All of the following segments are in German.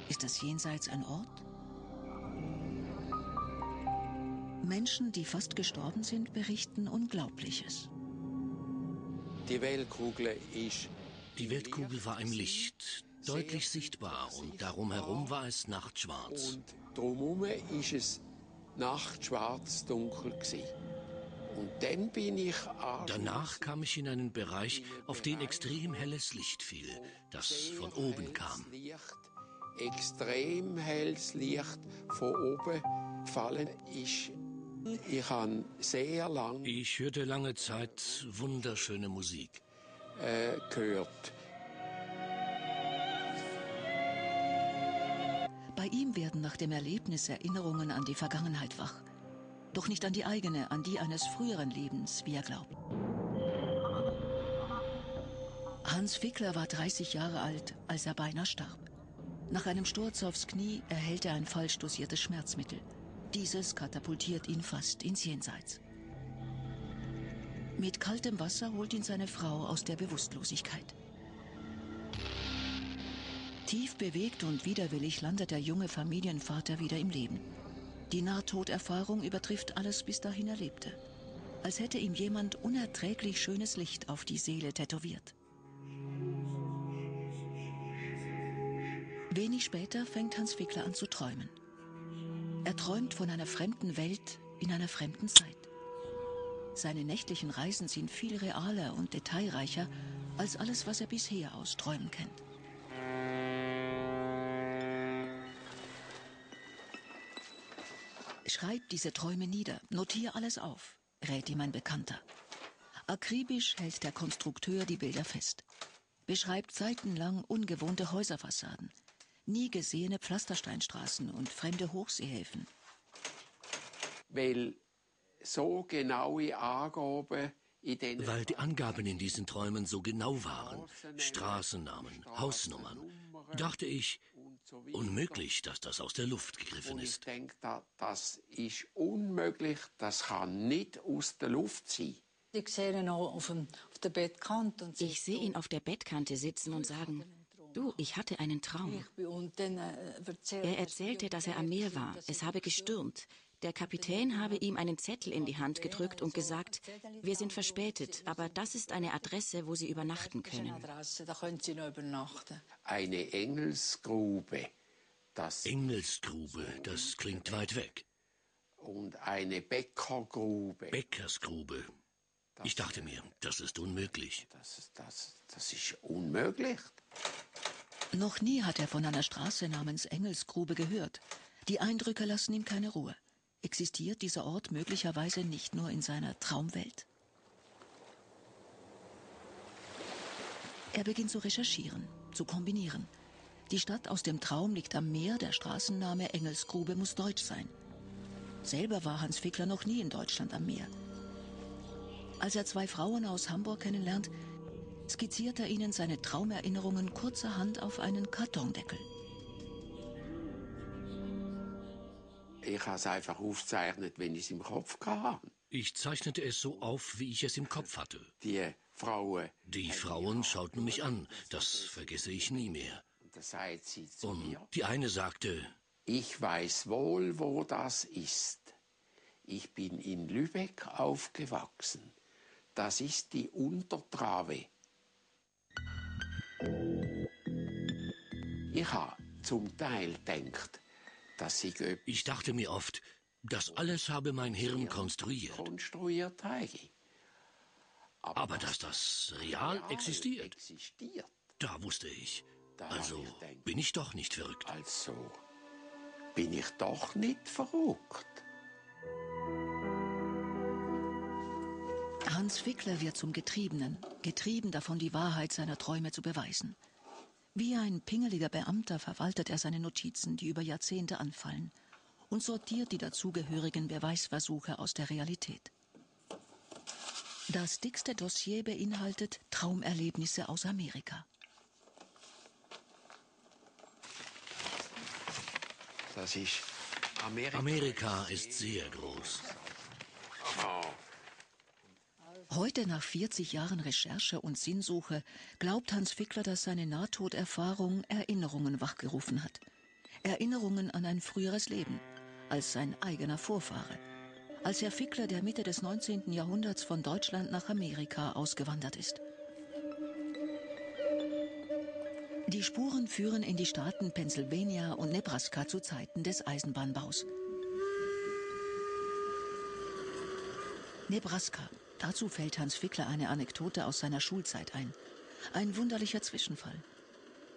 Ist das Jenseits ein Ort? Menschen, die fast gestorben sind, berichten Unglaubliches. Die Weltkugel war im Licht, deutlich sichtbar, und darum herum war es nachtschwarz. Und drumherum ist es nachtschwarz dunkel gewesen. Und dann bin ich Danach kam ich in einen Bereich, auf den extrem helles Licht fiel, das von oben kam. Extrem helles Licht von oben gefallen ist. Ich habe sehr lang Ich hörte lange Zeit wunderschöne Musik. gehört. Bei ihm werden nach dem Erlebnis Erinnerungen an die Vergangenheit wach. Doch nicht an die eigene, an die eines früheren Lebens, wie er glaubt. Hans Fickler war 30 Jahre alt, als er beinahe starb. Nach einem Sturz aufs Knie erhält er ein falsch dosiertes Schmerzmittel. Dieses katapultiert ihn fast ins Jenseits. Mit kaltem Wasser holt ihn seine Frau aus der Bewusstlosigkeit. Tief bewegt und widerwillig landet der junge Familienvater wieder im Leben. Die Nahtoderfahrung übertrifft alles bis dahin Erlebte. Als hätte ihm jemand unerträglich schönes Licht auf die Seele tätowiert. Wenig später fängt Hans Fickler an zu träumen. Er träumt von einer fremden Welt in einer fremden Zeit. Seine nächtlichen Reisen sind viel realer und detailreicher als alles, was er bisher aus Träumen kennt. Schreib diese Träume nieder, notiere alles auf, rät ihm ein Bekannter. Akribisch hält der Konstrukteur die Bilder fest. Beschreibt seitenlang ungewohnte Häuserfassaden, nie gesehene Pflastersteinstraßen und fremde Hochseehäfen. Weil so genaue Angaben Weil die Angaben in diesen Träumen so genau waren, Straßennamen, Hausnummern, dachte ich, unmöglich, dass das aus der Luft gegriffen ist. Ich denke, das ist unmöglich, das kann nicht aus der Luft sein. Ich sehe ihn auf der Bettkante. Ich sehe ihn auf der Bettkante sitzen und sagen, du, ich hatte einen Traum. Er erzählte, dass er am Meer war, es habe gestürmt. Der Kapitän habe ihm einen Zettel in die Hand gedrückt und gesagt, wir sind verspätet, aber das ist eine Adresse, wo Sie übernachten können. Eine Engelsgrube. Engelsgrube, das klingt weit weg. Und eine Bäckergrube. Bäckersgrube. Ich dachte mir, das ist unmöglich. Das ist unmöglich. Noch nie hat er von einer Straße namens Engelsgrube gehört. Die Eindrücke lassen ihm keine Ruhe. Existiert dieser Ort möglicherweise nicht nur in seiner Traumwelt? Er beginnt zu recherchieren, zu kombinieren. Die Stadt aus dem Traum liegt am Meer, der Straßenname Engelsgrube muss deutsch sein. Selber war Hans Fickler noch nie in Deutschland am Meer. Als er zwei Frauen aus Hamburg kennenlernt, skizziert er ihnen seine Traumerinnerungen kurzerhand auf einen Kartondeckel. Ich habe es einfach aufgezeichnet, wenn ich es im Kopf hatte. Ich zeichnete es so auf, wie ich es im Kopf hatte. Die Frauen schauten mich an, das vergesse ich nie mehr. Und die eine sagte, ich weiß wohl, wo das ist. Ich bin in Lübeck aufgewachsen. Das ist die Untertrave. Ich habe zum Teil gedacht, dass ich dachte mir oft, das alles habe mein Hirn konstruiert. Aber dass das real existiert, da wusste ich. Also bin ich doch nicht verrückt. Also bin ich doch nicht verrückt. Hans Fickler wird zum Getriebenen, getrieben davon, die Wahrheit seiner Träume zu beweisen. Wie ein pingeliger Beamter verwaltet er seine Notizen, die über Jahrzehnte anfallen, und sortiert die dazugehörigen Beweisversuche aus der Realität. Das dickste Dossier beinhaltet Traumerlebnisse aus Amerika. Das ist Amerika ist sehr groß. Heute, nach 40 Jahren Recherche und Sinnsuche, glaubt Hans Fickler, dass seine Nahtoderfahrung Erinnerungen wachgerufen hat. Erinnerungen an ein früheres Leben, als sein eigener Vorfahre, als Herr Fickler, der Mitte des 19. Jahrhunderts von Deutschland nach Amerika ausgewandert ist. Die Spuren führen in die Staaten Pennsylvania und Nebraska zu Zeiten des Eisenbahnbaus. Nebraska. Dazu fällt Hans Fickler eine Anekdote aus seiner Schulzeit ein. Ein wunderlicher Zwischenfall.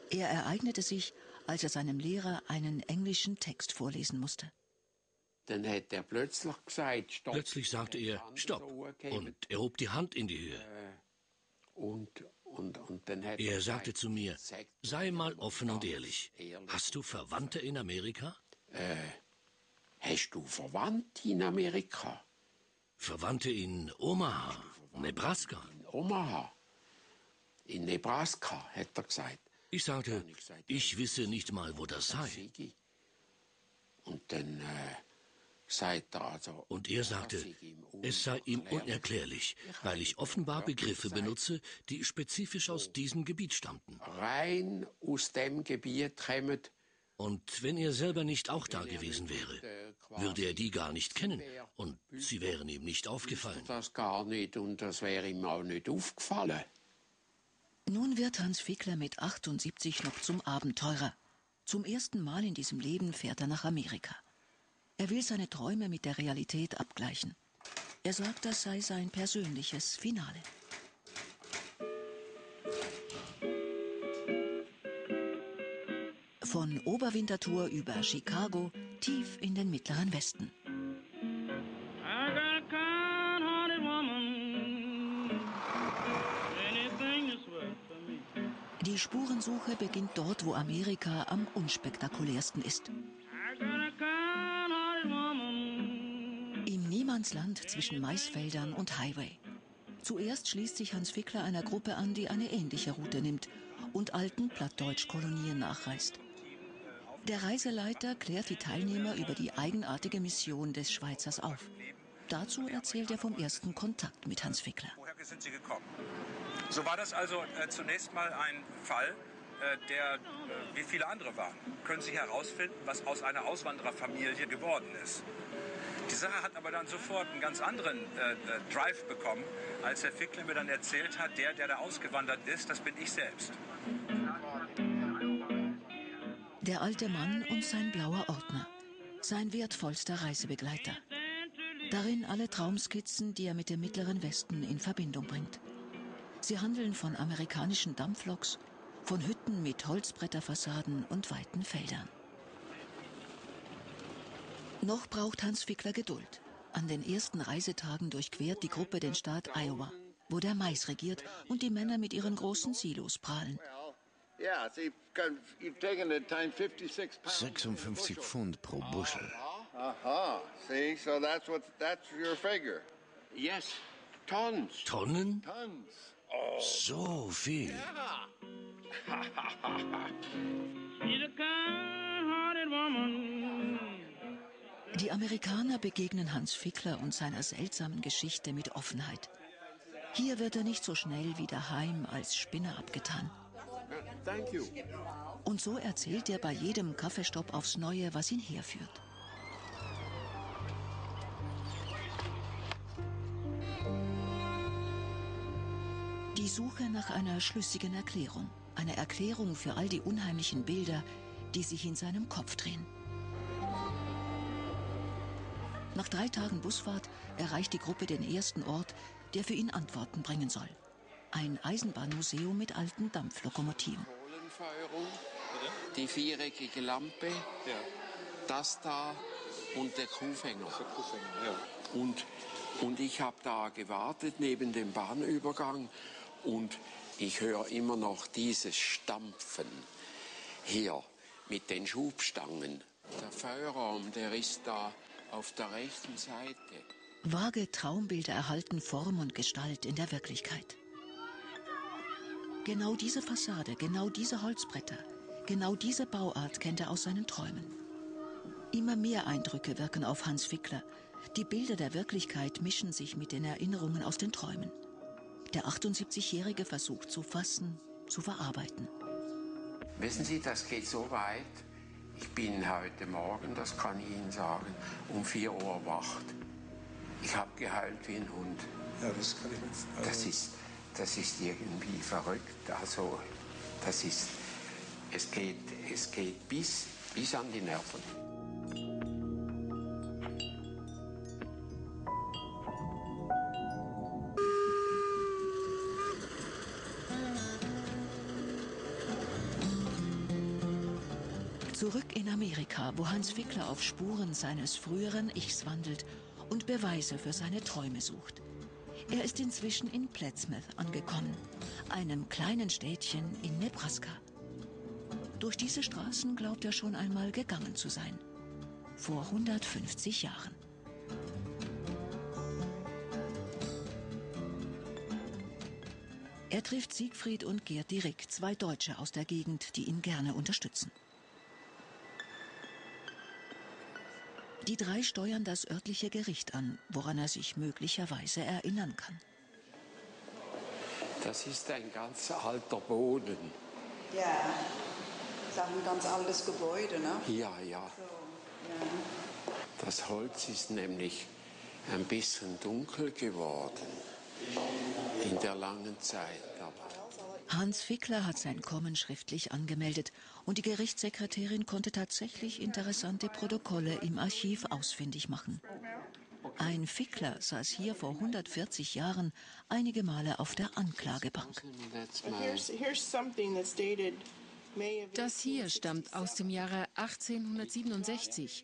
Er ereignete sich, als er seinem Lehrer einen englischen Text vorlesen musste. Dann hat er plötzlich gesagt, stopp. Plötzlich sagte er, stopp, und er hob die Hand in die Höhe. Und dann hat Er sagte zu mir, sei mal offen und ehrlich. Hast du Verwandte in Amerika? Hast du Verwandte in Amerika? Verwandte in Omaha, Nebraska. In Omaha. In Nebraska, hat er gesagt. Ich sagte, ich wisse nicht mal, wo das sei. Und dann sagt er also... Und er sagte, es sei ihm unerklärlich, weil ich offenbar Begriffe benutze, die spezifisch aus diesem Gebiet stammten. Rein aus dem Gebiet kommen. Und wenn er selber nicht auch da gewesen wäre, würde er die gar nicht kennen und sie wären ihm nicht aufgefallen. Das gar nicht und das wäre ihm auch nicht aufgefallen. Nun wird Hans Fickler mit 78 noch zum Abenteurer. Zum ersten Mal in diesem Leben fährt er nach Amerika. Er will seine Träume mit der Realität abgleichen. Er sagt, das sei sein persönliches Finale. Von Oberwinterthur über Chicago tief in den mittleren Westen. Die Spurensuche beginnt dort, wo Amerika am unspektakulärsten ist. Im Niemandsland zwischen Maisfeldern und Highway. Zuerst schließt sich Hans Fickler einer Gruppe an, die eine ähnliche Route nimmt und alten Plattdeutsch-Kolonien nachreist. Der Reiseleiter klärt die Teilnehmer über die eigenartige Mission des Schweizers auf. Dazu erzählt er vom ersten Kontakt mit Hans Fickler. Woher sind Sie gekommen? So war das also zunächst mal ein Fall, der wie viele andere waren. Können Sie herausfinden, was aus einer Auswandererfamilie geworden ist? Die Sache hat aber dann sofort einen ganz anderen Drive bekommen, als Herr Fickler mir dann erzählt hat, der da ausgewandert ist, das bin ich selbst. Der alte Mann und sein blauer Ordner, sein wertvollster Reisebegleiter. Darin alle Traumskizzen, die er mit dem Mittleren Westen in Verbindung bringt. Sie handeln von amerikanischen Dampfloks, von Hütten mit Holzbretterfassaden und weiten Feldern. Noch braucht Hans Fickler Geduld. An den ersten Reisetagen durchquert die Gruppe den Staat Iowa, wo der Mais regiert und die Männer mit ihren großen Silos prahlen. 56 Pfund pro Buschel. Aha, see, so that's your figure. Yes, tons. Tonnen? Tons. So viel. Die Amerikaner begegnen Hans Fickler und seiner seltsamen Geschichte mit Offenheit. Hier wird er nicht so schnell wie daheim als Spinner abgetan. Thank you. Und so erzählt er bei jedem Kaffeestopp aufs Neue, was ihn herführt. Die Suche nach einer schlüssigen Erklärung. Eine Erklärung für all die unheimlichen Bilder, die sich in seinem Kopf drehen. Nach 3 Tagen Busfahrt erreicht die Gruppe den ersten Ort, der für ihn Antworten bringen soll. Ein Eisenbahnmuseum mit alten Dampflokomotiven. Kohlenfeuerung, die viereckige Lampe, das da und der Kuhfänger. Und ich habe da gewartet neben dem Bahnübergang und ich höre immer noch dieses Stampfen hier mit den Schubstangen. Der Feuerraum, der ist da auf der rechten Seite. Vage Traumbilder erhalten Form und Gestalt in der Wirklichkeit. Genau diese Fassade, genau diese Holzbretter, genau diese Bauart kennt er aus seinen Träumen. Immer mehr Eindrücke wirken auf Hans Fickler. Die Bilder der Wirklichkeit mischen sich mit den Erinnerungen aus den Träumen. Der 78-Jährige versucht zu fassen, zu verarbeiten. Wissen Sie, das geht so weit. Ich bin heute Morgen, das kann ich Ihnen sagen, um 4 Uhr erwacht. Ich habe geheult wie ein Hund. Ja, das kann ich mir vorstellen. Das ist irgendwie verrückt. Also, es geht bis an die Nerven. Zurück in Amerika, wo Hans Fickler auf Spuren seines früheren Ichs wandelt und Beweise für seine Träume sucht. Er ist inzwischen in Plattsmouth angekommen, einem kleinen Städtchen in Nebraska. Durch diese Straßen glaubt er schon einmal gegangen zu sein. Vor 150 Jahren. Er trifft Siegfried und Gerd Dierig, 2 Deutsche aus der Gegend, die ihn gerne unterstützen. Die 3 steuern das örtliche Gericht an, woran er sich möglicherweise erinnern kann. Das ist ein ganz alter Boden. Ja, das ist auch ein ganz altes Gebäude, ne? Ja. So, ja. Das Holz ist nämlich ein bisschen dunkel geworden in der langen Zeit. Hans Fickler hat sein Kommen schriftlich angemeldet und die Gerichtssekretärin konnte tatsächlich interessante Protokolle im Archiv ausfindig machen. Ein Fickler saß hier vor 140 Jahren einige Male auf der Anklagebank. Das hier stammt aus dem Jahre 1867.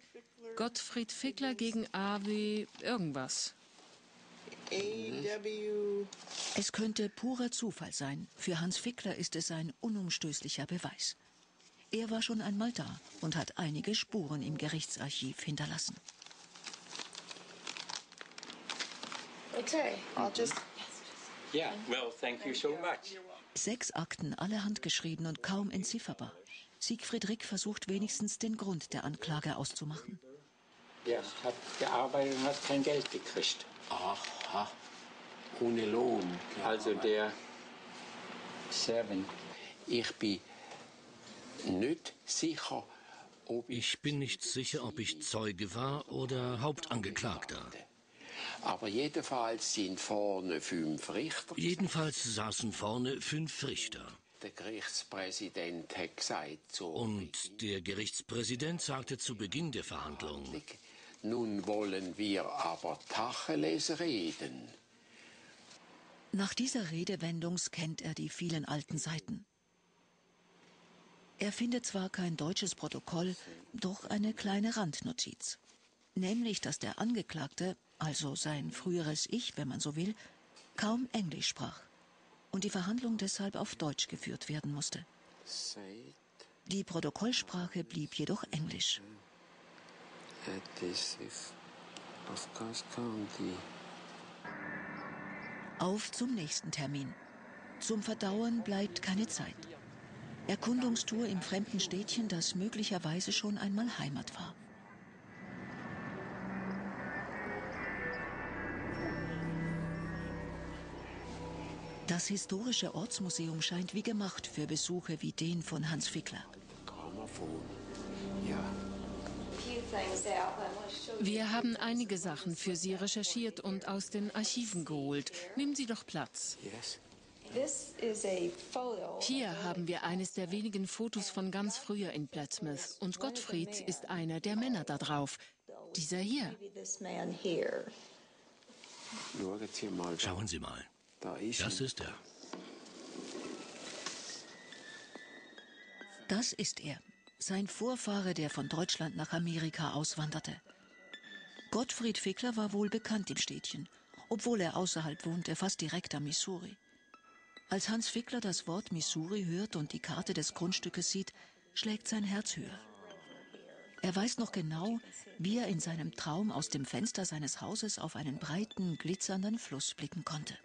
Gottfried Fickler gegen A.W. irgendwas. Es könnte purer Zufall sein. Für Hans Fickler ist es ein unumstößlicher Beweis. Er war schon einmal da und hat einige Spuren im Gerichtsarchiv hinterlassen. Okay, I'll just... Yeah, well, thank you so much. 6 Akten, alle handgeschrieben und kaum entzifferbar. Siegfried Rick versucht wenigstens den Grund der Anklage auszumachen. Ja, hat gearbeitet und hat kein Geld gekriegt. Aha, ohne Lohn. Also der Seven. Ich bin nicht sicher, ob Ich bin nicht sicher, ob ich Zeuge war oder Hauptangeklagter. Aber jedenfalls sind vorne 5 Richter. Jedenfalls saßen vorne 5 Richter. Der Gerichtspräsident hat gesagt, Und der Gerichtspräsident sagte zu Beginn der Verhandlung: Nun wollen wir aber Tacheles reden. Nach dieser Redewendung scannt er die vielen alten Seiten. Er findet zwar kein deutsches Protokoll, doch eine kleine Randnotiz. Nämlich, dass der Angeklagte, also sein früheres Ich, wenn man so will, kaum Englisch sprach und die Verhandlung deshalb auf Deutsch geführt werden musste. Die Protokollsprache blieb jedoch Englisch. Auf zum nächsten Termin. Zum Verdauen bleibt keine Zeit. Erkundungstour im fremden Städtchen, das möglicherweise schon einmal Heimat war. Das historische Ortsmuseum scheint wie gemacht für Besuche wie den von Hans Fickler. Grammophon, ja. Wir haben einige Sachen für Sie recherchiert und aus den Archiven geholt. Nehmen Sie doch Platz. Hier haben wir eines der wenigen Fotos von ganz früher in Plattsmouth. Und Gottfried ist einer der Männer da drauf. Dieser hier. Schauen Sie mal. Das ist er. Das ist er. Sein Vorfahre, der von Deutschland nach Amerika auswanderte. Gottfried Fickler war wohl bekannt im Städtchen, obwohl er außerhalb wohnte, fast direkt am Missouri. Als Hans Fickler das Wort Missouri hört und die Karte des Grundstückes sieht, schlägt sein Herz höher. Er weiß noch genau, wie er in seinem Traum aus dem Fenster seines Hauses auf einen breiten, glitzernden Fluss blicken konnte.